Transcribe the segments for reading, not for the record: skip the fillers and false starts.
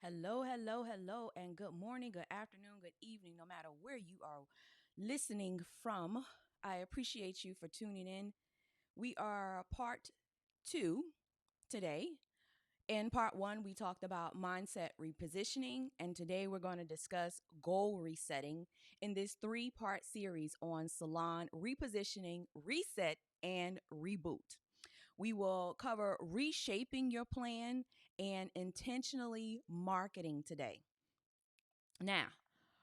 Hello, hello, hello, and good morning, good afternoon, good evening, no matter where you are listening from. I appreciate you for tuning in. We are part two today. In part one, we talked about mindset repositioning, and today we're going to discuss goal resetting in this three-part series on salon repositioning, reset, and reboot. We will cover reshaping your plan and intentionally marketing today. Now,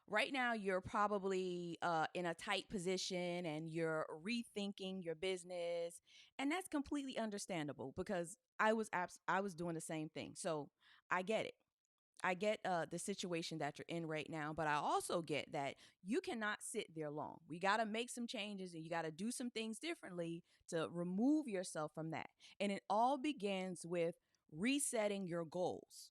right now, you're probably in a tight position and you're rethinking your business, and that's completely understandable because I was doing the same thing. So I get it. I get the situation that you're in right now, but I also get that you cannot sit there long. We got to make some changes and you got to do some things differently to remove yourself from that. And it all begins with resetting your goals.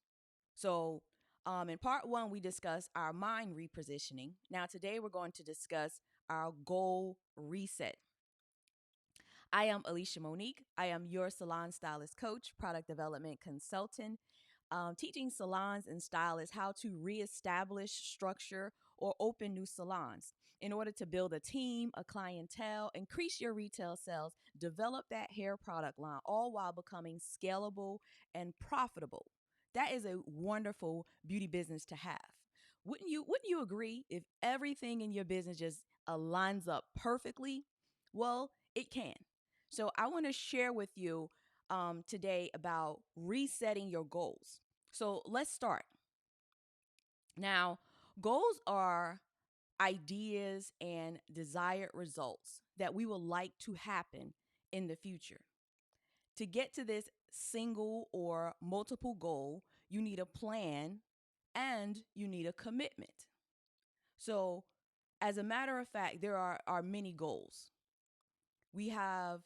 So, in part one, we discussed our mind repositioning. Now, today we're going to discuss our goal reset. I am ElishaMonique. I am your salon stylist coach, product development consultant, teaching salons and stylists how to reestablish structure or open new salons in order to build a team, a clientele, increase your retail sales, develop that hair product line, all while becoming scalable and profitable. That is a wonderful beauty business to have. Wouldn't you agree if everything in your business just aligns up perfectly? Well, it can. So I want to share with you today about resetting your goals. So let's start. Now, goals are ideas and desired results that we would like to happen in the future. To get to this single or multiple goal, you need a plan and you need a commitment. So, as a matter of fact, there are many goals. We have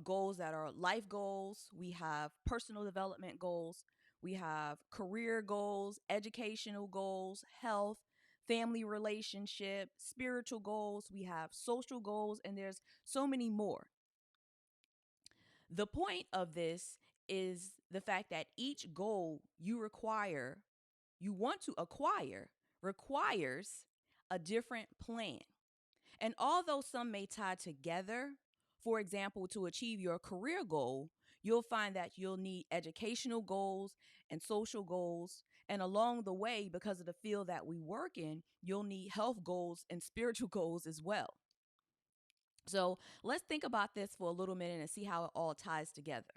goals that are life goals, we have personal development goals, we have career goals, educational goals, health, family relationship, spiritual goals, we have social goals, and there's so many more. The point of this is the fact that each goal you want to acquire, requires a different plan. And although some may tie together, for example, to achieve your career goal, you'll find that you'll need educational goals and social goals. And along the way, because of the field that we work in, you'll need health goals and spiritual goals as well. So let's think about this for a little minute and see how it all ties together.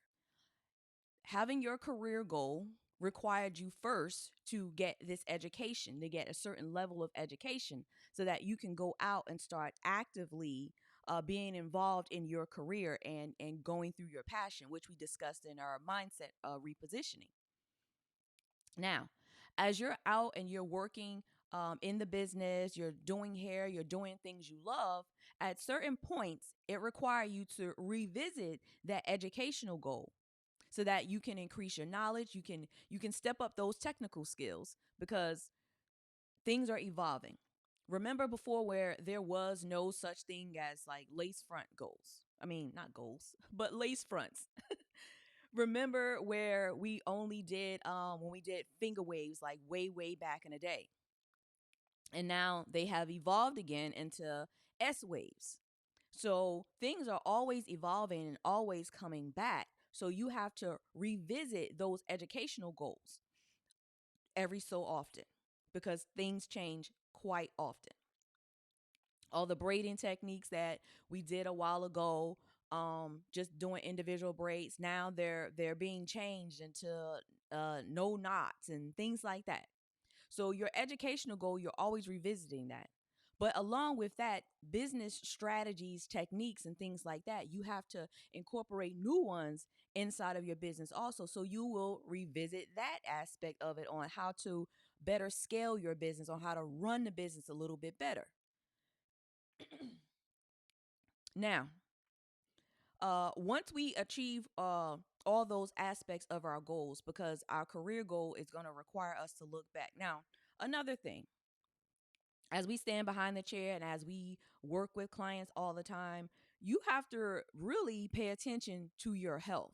Having your career goal required you first to get this education, to get a certain level of education so that you can go out and start actively being involved in your career and going through your passion, which we discussed in our mindset repositioning. Now, as you're out and you're working in the business, you're doing hair, you're doing things you love, at certain points, it requires you to revisit that educational goal so that you can increase your knowledge, you can step up those technical skills because things are evolving. Remember before where there was no such thing as like lace front goals. I mean, not goals, but lace fronts. Remember where we only did when we did finger waves like way back in the day. And now they have evolved again into S waves. So things are always evolving and always coming back. So you have to revisit those educational goals every so often because things change quite often. All the braiding techniques that we did a while ago, just doing individual braids, now they're being changed into no knots and things like that. So your educational goal, you're always revisiting that. But along with that, business strategies, techniques, and things like that, you have to incorporate new ones inside of your business also. So you will revisit that aspect of it on how to better scale your business, on how to run the business a little bit better. Now, once we achieve all those aspects of our goals, because our career goal is going to require us to look back. Now, another thing, as we stand behind the chair and as we work with clients all the time, you have to really pay attention to your health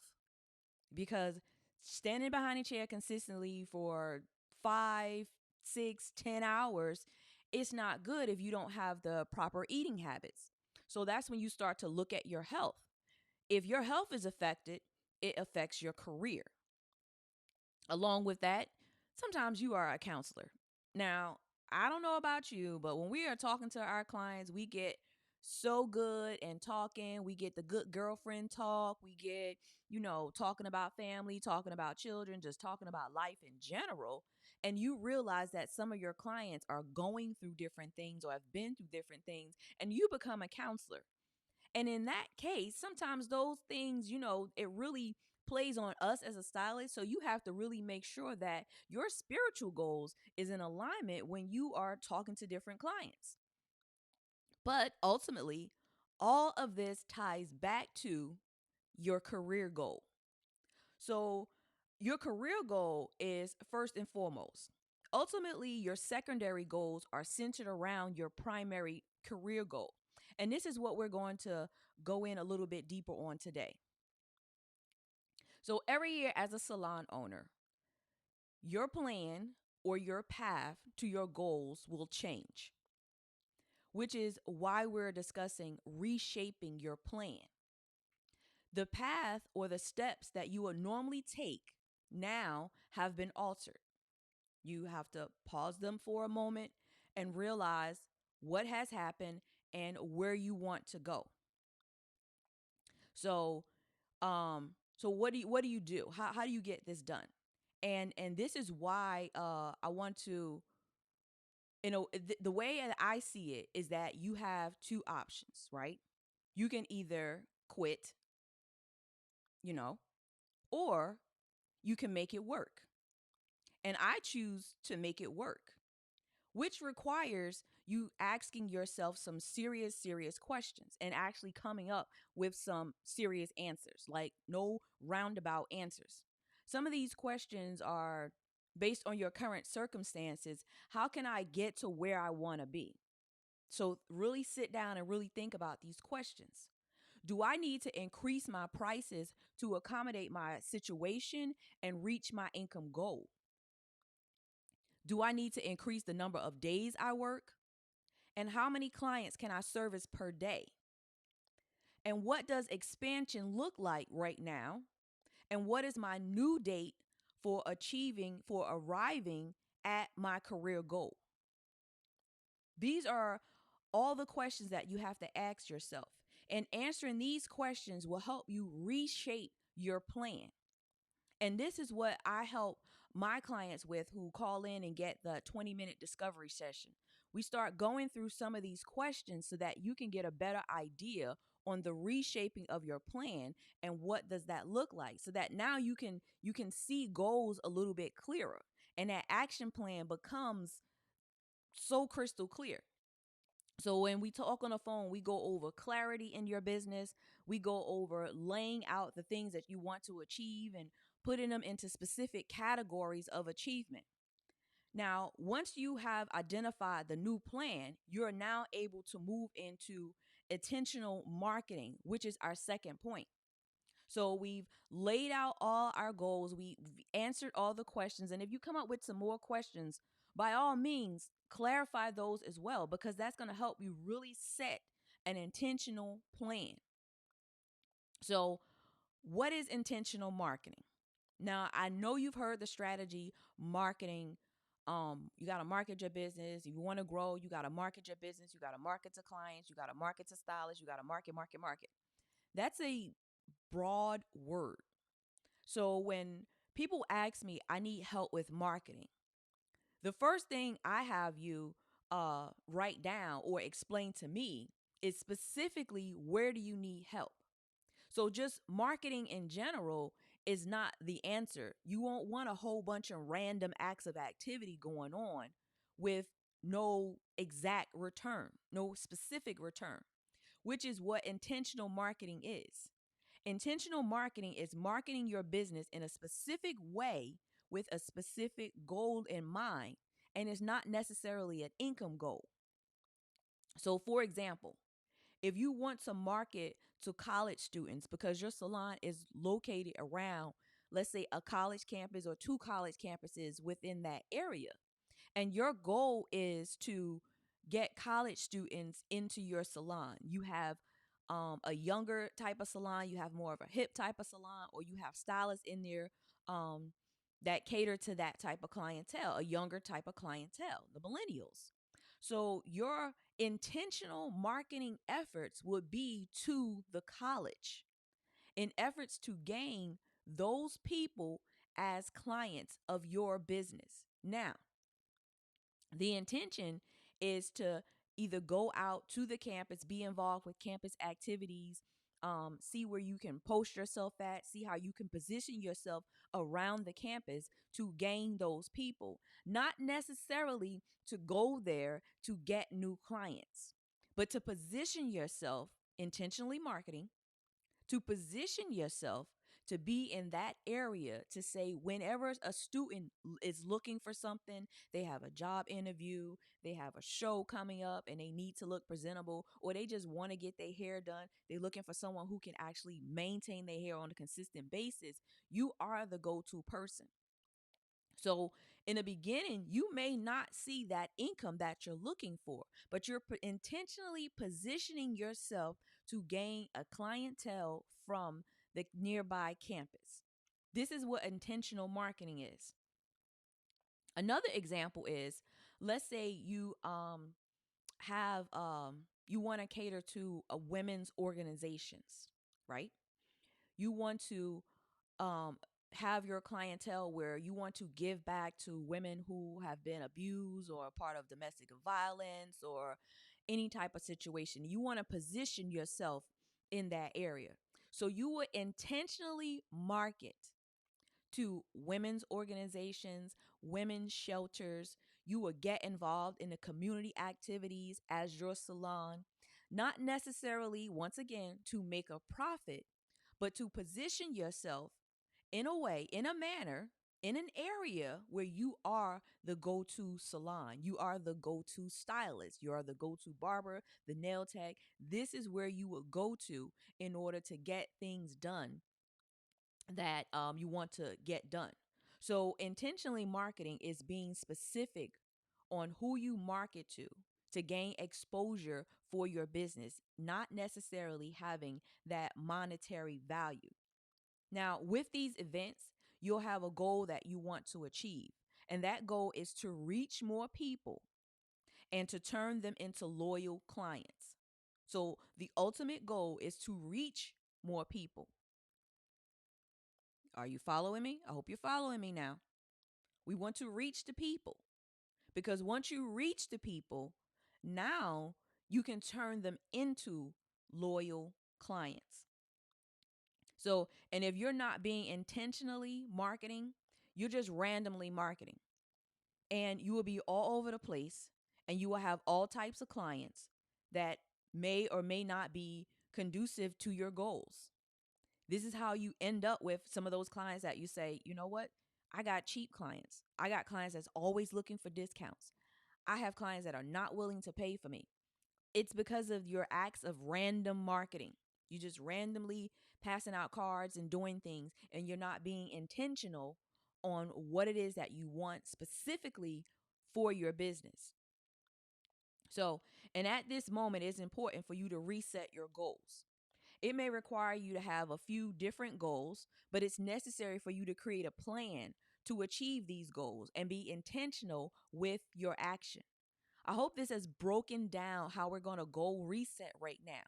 because standing behind a chair consistently for 5, 6, 10 hours, it's not good if you don't have the proper eating habits. So that's when you start to look at your health. If your health is affected, it affects your career. Along with that, sometimes you are a counselor. Now, I don't know about you, but when we are talking to our clients, we get so good and talking. We get the good girlfriend talk. We get, talking about family, talking about children, just talking about life in general. And you realize that some of your clients are going through different things or have been through different things, and you become a counselor. And in that case, sometimes those things, it really plays on us as a stylist. So you have to really make sure that your spiritual goals is in alignment when you are talking to different clients. But ultimately, all of this ties back to your career goal. So your career goal is first and foremost. Ultimately, your secondary goals are centered around your primary career goal. And this is what we're going to go in a little bit deeper on today. So every year as a salon owner, your plan or your path to your goals will change, which is why we're discussing reshaping your plan. The path or the steps that you would normally take now have been altered. You have to pause them for a moment and realize what has happened and where you want to go. So, what do you do? How do you get this done? And this is why I want to, the way that I see it is that you have two options, right? You can either quit, you know, or you can make it work. And I choose to make it work, which requires you asking yourself some serious questions and actually coming up with some serious answers, like no roundabout answers. Some of these questions are based on your current circumstances. How can I get to where I want to be? So, really sit down and really think about these questions. Do I need to increase my prices to accommodate my situation and reach my income goal? Do I need to increase the number of days I work? And how many clients can I service per day? And what does expansion look like right now? And what is my new date for arriving at my career goal? These are all the questions that you have to ask yourself. And answering these questions will help you reshape your plan. And this is what I help my clients with who call in and get the 20-minute discovery session. We start going through some of these questions so that you can get a better idea on the reshaping of your plan and what does that look like, so that now you can see goals a little bit clearer and that action plan becomes so crystal clear. So when we talk on the phone, we go over clarity in your business. We go over laying out the things that you want to achieve and putting them into specific categories of achievement. Now, once you have identified the new plan, you're now able to move into intentional marketing, which is our second point. So we've laid out all our goals. We've answered all the questions. And if you come up with some more questions, by all means, clarify those as well, because that's going to help you really set an intentional plan. So, what is intentional marketing? Now, I know you've heard the strategy marketing. You got to market your business. If you want to grow, you got to market your business. You got to market to clients. You got to market to stylists. You got to market. That's a broad word. So when people ask me, I need help with marketing, the first thing I have you write down or explain to me is specifically where do you need help? So just marketing in general is not the answer. You won't want a whole bunch of random acts of activity going on with no exact return, no specific return, which is what intentional marketing is. Intentional marketing is marketing your business in a specific way with a specific goal in mind, and it's not necessarily an income goal. So, for example, if you want to market to college students because your salon is located around let's say, a college campus or two college campuses within that area. And your goal is to get college students into your salon. You have a younger type of salon, you have more of a hip type of salon, or you have stylists in there um, that cater to that type of clientele, a younger type of clientele, the millennials. So your intentional marketing efforts would be to the college in efforts to gain those people as clients of your business. Now, the intention is to either go out to the campus, be involved with campus activities, see where you can post yourself at, see how you can position yourself around the campus to gain those people, not necessarily to go there to get new clients, but to position yourself, intentionally marketing, to position yourself to be in that area, to say whenever a student is looking for something, they have a job interview, they have a show coming up and they need to look presentable, or they just want to get their hair done, they're looking for someone who can actually maintain their hair on a consistent basis, you are the go-to person. So in the beginning, you may not see that income that you're looking for, but you're intentionally positioning yourself to gain a clientele from the nearby campus. This is what intentional marketing is. Another example is, let's say you have you want to cater to a women's organizations, right? You want to um, have your clientele where you want to give back to women who have been abused or a part of domestic violence or any type of situation. You want to position yourself in that area. So you would intentionally market to women's organizations, women's shelters. You will get involved in the community activities as your salon, not necessarily, once again, to make a profit, but to position yourself in a way, in a manner, in an area where you are the go to salon, you are the go to stylist, you are the go to barber, the nail tech. This is where you will go to in order to get things done that you want to get done. So, intentionally marketing is being specific on who you market to gain exposure for your business, not necessarily having that monetary value. Now, with these events, you'll have a goal that you want to achieve, and that goal is to reach more people and to turn them into loyal clients. So, the ultimate goal is to reach more people. Are you following me? I hope you're following me now. We want to reach the people because once you reach the people, now you can turn them into loyal clients. So, and if you're not being intentionally marketing, you're just randomly marketing. And you will be all over the place and you will have all types of clients that may or may not be conducive to your goals. This is how you end up with some of those clients that you say, you know what? I got cheap clients. I got clients that's always looking for discounts. I have clients that are not willing to pay for me. It's because of your acts of random marketing. You just randomly passing out cards and doing things, and you're not being intentional on what it is that you want specifically for your business. So, and at this moment, it's important for you to reset your goals. It may require you to have a few different goals, but it's necessary for you to create a plan to achieve these goals and be intentional with your action. I hope this has broken down how we're going to goal reset right now.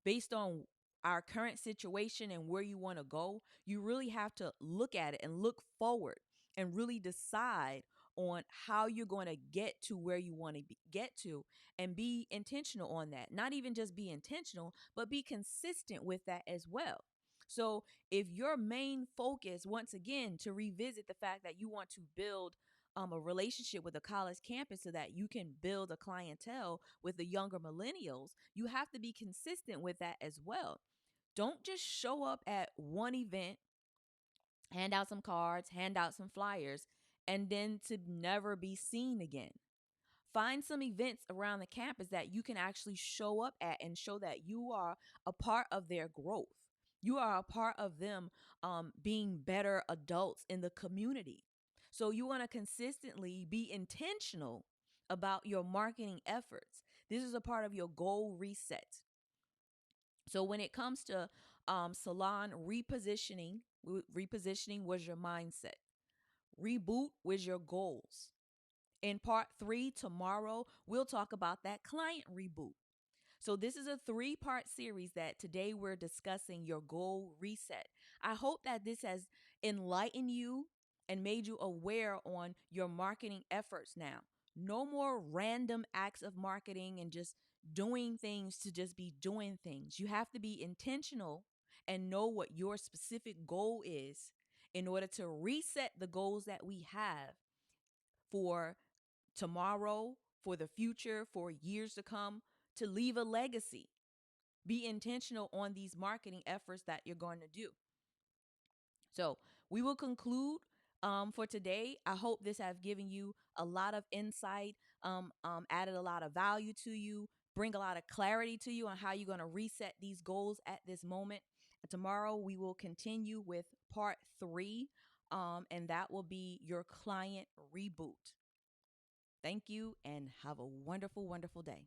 Based on our current situation and where you want to go, you really have to look at it and look forward and really decide on how you're going to get to where you want to get to and be intentional on that. Not even just be intentional, but be consistent with that as well. So, if your main focus, once again, to revisit the fact that you want to build a relationship with a college campus so that you can build a clientele with the younger millennials, you have to be consistent with that as well. Don't just show up at one event, hand out some cards, hand out some flyers, and then to never be seen again. Find some events around the campus that you can actually show up at and show that you are a part of their growth. You are a part of them being better adults in the community. So you want to consistently be intentional about your marketing efforts. This is a part of your goal reset. So when it comes to salon repositioning, repositioning was your mindset. Reboot was your goals. In part 3 tomorrow, we'll talk about that client reboot. So this is a 3-part series that today we're discussing your goal reset. I hope that this has enlightened you and made you aware on your marketing efforts now. No more random acts of marketing and just doing things to just be doing things. You have to be intentional and know what your specific goal is in order to reset the goals that we have for tomorrow, for the future, for years to come, to leave a legacy. Be intentional on these marketing efforts that you're going to do. So we will conclude for today. I hope this has given you a lot of insight, added a lot of value to you, bring a lot of clarity to you on how you're going to reset these goals at this moment. And tomorrow we will continue with part 3, and that will be your client reboot. Thank you and have a wonderful, wonderful day.